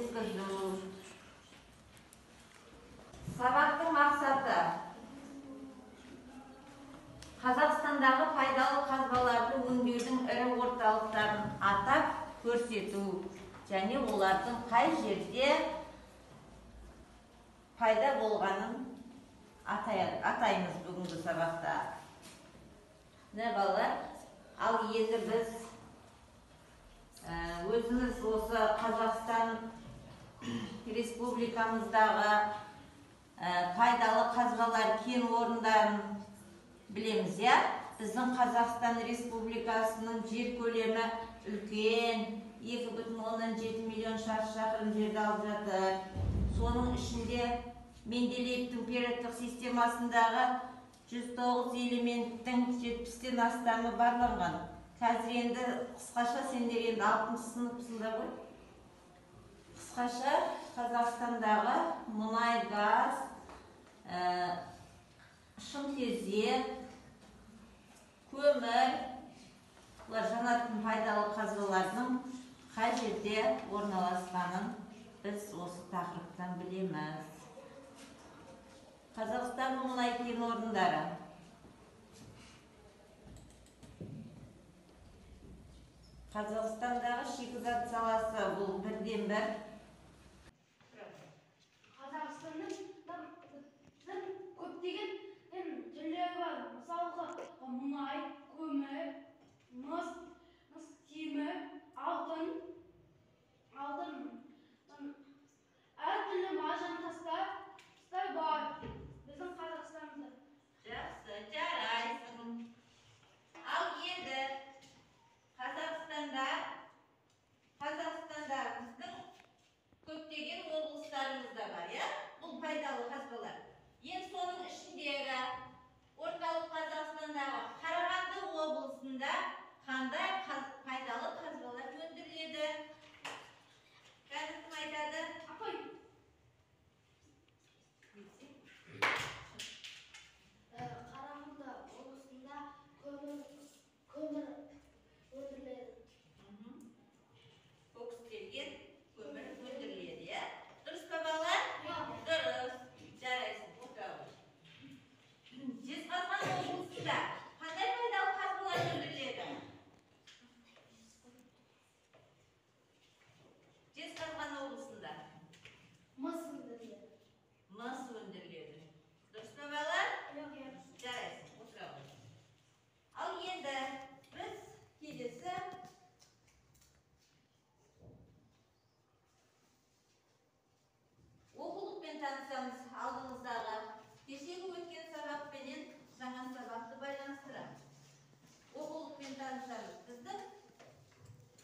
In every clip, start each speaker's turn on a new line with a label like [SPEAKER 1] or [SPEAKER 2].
[SPEAKER 1] өткізу. Сабақтың мақсаты Қазақстандағы пайдалы қазбаларды өңдеудің ірі орталықтарын атап көрсету және олардың қай жерде пайда болғанын атаймыз бүгінгі сабақта. Не балалар? Ал енді біз өзіміз осы Қазақстан Республикамыздағы пайдалы қазбалар кен орындарын білеміз, я? Біздің Қазақстан Республикасының жер көлемі үлкен, 2,7 миллион шаршы шақырым жерді алып жатыр. Соның ішінде Менделеевтің периодтық системасындағы 109 элементтің 70-тен астамы барланған. Қазір енді қысқаша сендер енді 6 сыныпсыңдар ғой. Қысқаша Қазақстандағы мұнай, газ, шымтезек, көмір, жанатын пайдалы қазбалардың қай жерде орналасқанын біз осы тақырыптан білеміз. Қазақстанның мұнай кен орындары. Қазақстандағы шикізат саласы бұл бірден-бір.
[SPEAKER 2] Қазақстанның көптеген түрлері бар. Мысалға мұнай, көмір, мыс, темір, алтын, әртүрлі маржан тастар бар біздің Қазақстанда.
[SPEAKER 1] Жақсы, жарайсың. Ал енді Қазақстанда біздің көптеген облыстарымыз да бар, я? Бұл пайдалы қазбалар. Ең соның ішіндегі орталық Қазақстандағы Қарағанды облысында қандай пайдалы қазбалар өндіріледі? Кәдім кім айтады?
[SPEAKER 2] Апай. Қарағанды облысында көмір өндіріледі.
[SPEAKER 1] Кокстелген көмір өндіріледі, я? Дұрыс па балалар? Дұрыс. Жарайсың, отыра ғой. Жезқазған облысында қандай пайдалы қазбалар өндіріледі? Жезқазған облысында
[SPEAKER 2] Мыс өндіріледі.
[SPEAKER 1] Мыс өндіріледі. Дұрыс па балалар? Жарайсың, отыра ғой. Ал енді біз келесі оқулықпен танысамыз. Алдымыздағы кешегі өткен сабақпенен жаңа сабақты байланыстырамыз. Оқулықпен танысамыз. Біздің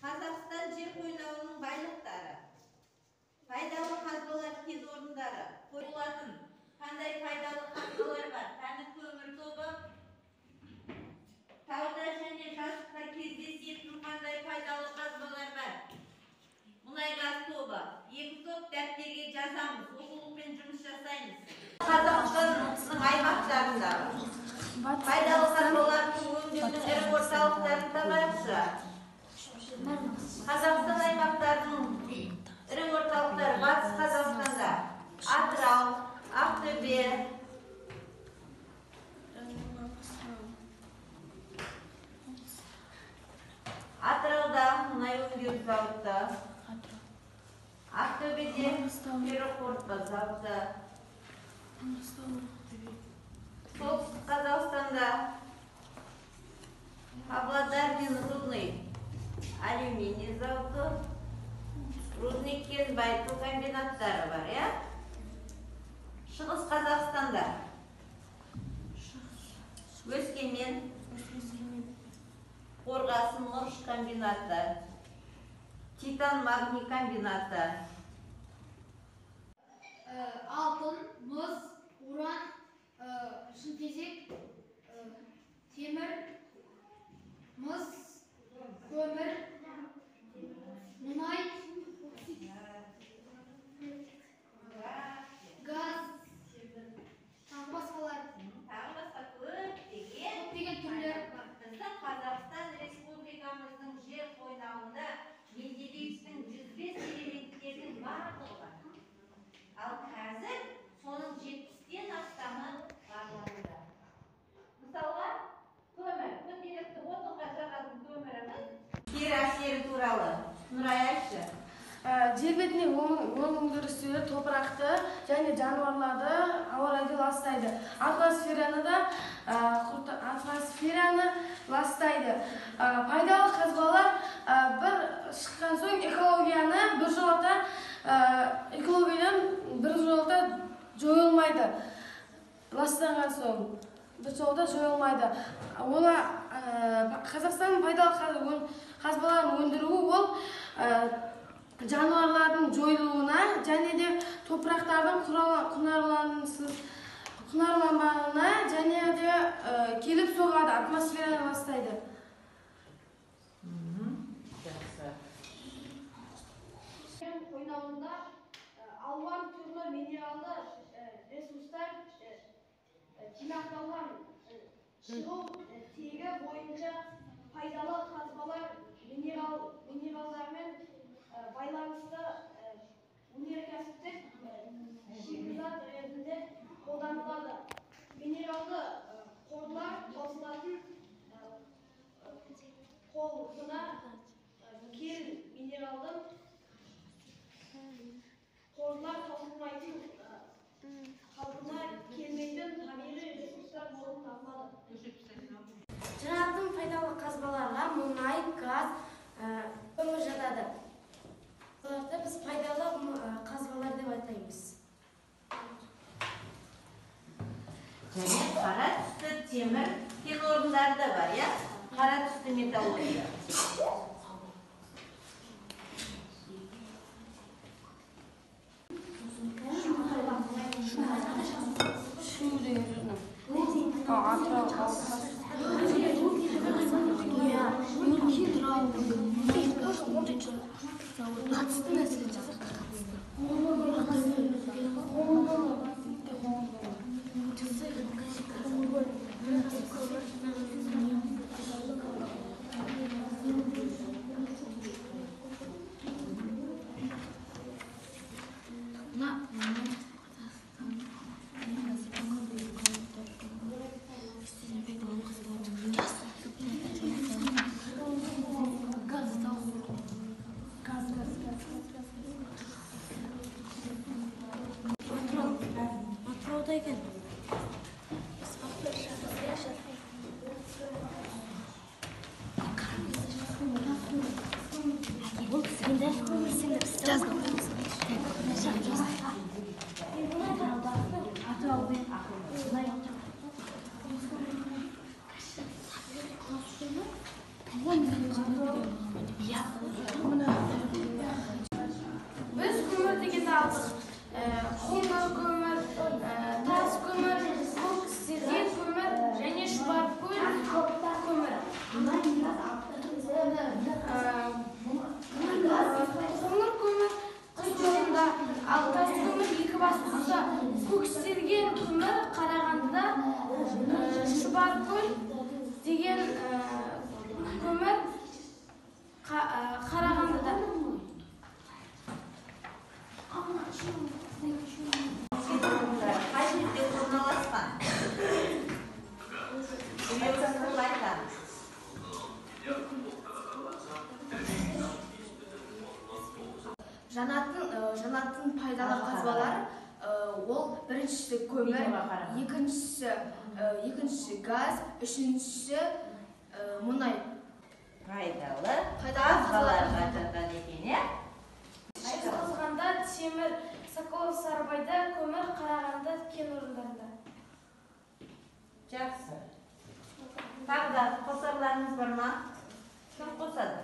[SPEAKER 1] Қазақстан жер қойнауының байлықтары, пайдалы қазбалар кен орындары, қойылатын қандай пайдалы қазбалар бар? Тәні көмір тобы, тауда және жазықта кездесетін қандай пайдалы қазбалар бар? Мұнай газ тобы. Екі топ дәптерге жазамыз, оқулықпен жұмыс жасаймыз. Қазақстанның аймақтарында пайдалы қазбалардың өңдеудің ірі орталықтарын табайықшы. Қазақстан аймақтарының ірі орталықтары Батыс Қазақстанда Атырау, Ақтөбе, Атырауда мұнай өңдеу зауыты, Ақтөбеде ферроқорытпа зауыты, солтүстік Қазақстанда Павлодар мен Рудный алюминий зауыты, Рудный кен байыту комбинаттары бар, я? Шығыс Қазақстанда Өскемен, Қорғасын мырыш комбинаты, Титан магний комбинаты.
[SPEAKER 2] Алтын, мыс, уран, шымтезек, темір, мыс, көмір, мұнай, газ, тағы басқалар.
[SPEAKER 1] Тағы басқа көптеген
[SPEAKER 2] түрлері бар.
[SPEAKER 1] Біздің Қазақстан Республикамыздың жер қойнауында Менделеевтің 105 элементтердің барлық
[SPEAKER 3] топырақты және жануарларды ауа райды ластайды. Атмосфераны ластайды. Пайдалы қазбалар бір шыққан соң экологиядан біржолата жойылмайды. Ластанған соң біржолата жойылмайды. Олар Қазақстанның пайдалы қазбаларын өндіруі ол жануарлардың жойылуына және де топырақтардың құнарланбауына және де келіп соғады, атмосфераны ластайды.
[SPEAKER 2] Қойнауында алуан түрлі минералды ресурстар жинақталған шығу тегі бойынша пайдалы қазбалар минералдармен байланысты өнеркәсіптік шикізат ретінде қолданылады. Минералды қорлар қосылатын қолына кел минералдың қорлар қосылмайтын қалпына келмейтін табиғи ресурстар болып табылады.
[SPEAKER 3] Жанатын пайдалы қазбаларға мұнай, газ, көмір жатады. Оларды біз пайдалы қазбалар деп атаймыз.
[SPEAKER 1] Және қара түсті темір кен орындары да бар, я? Қара түсті металлургия.
[SPEAKER 3] Biz kömür degенді алдық. Қоңыр көмір, тас көмір, көк сірге көмір және шұбаркөл көмір. Қоңыр көмір құз жолында, ал тас көмір Екібастұзда, көк сірге көмір Қарағандыда, шұбаркөл деген көмір Қарағандыда.
[SPEAKER 1] Қай жерде орналасқан? Себебін айтамыз.
[SPEAKER 3] Жанатын пайдалы қазбалар ол біріншісі көмір, екіншісі газ, үшіншісі мұнай.
[SPEAKER 1] Пайдалы қазбаларға жатады екен, е?
[SPEAKER 3] Жезқазғанда темір, Соколов Сарыбайда көмір, Қарағанды кен орындарында.
[SPEAKER 1] Жақсы. Тағы да қосарларыңыз бар ма? Кім қосады?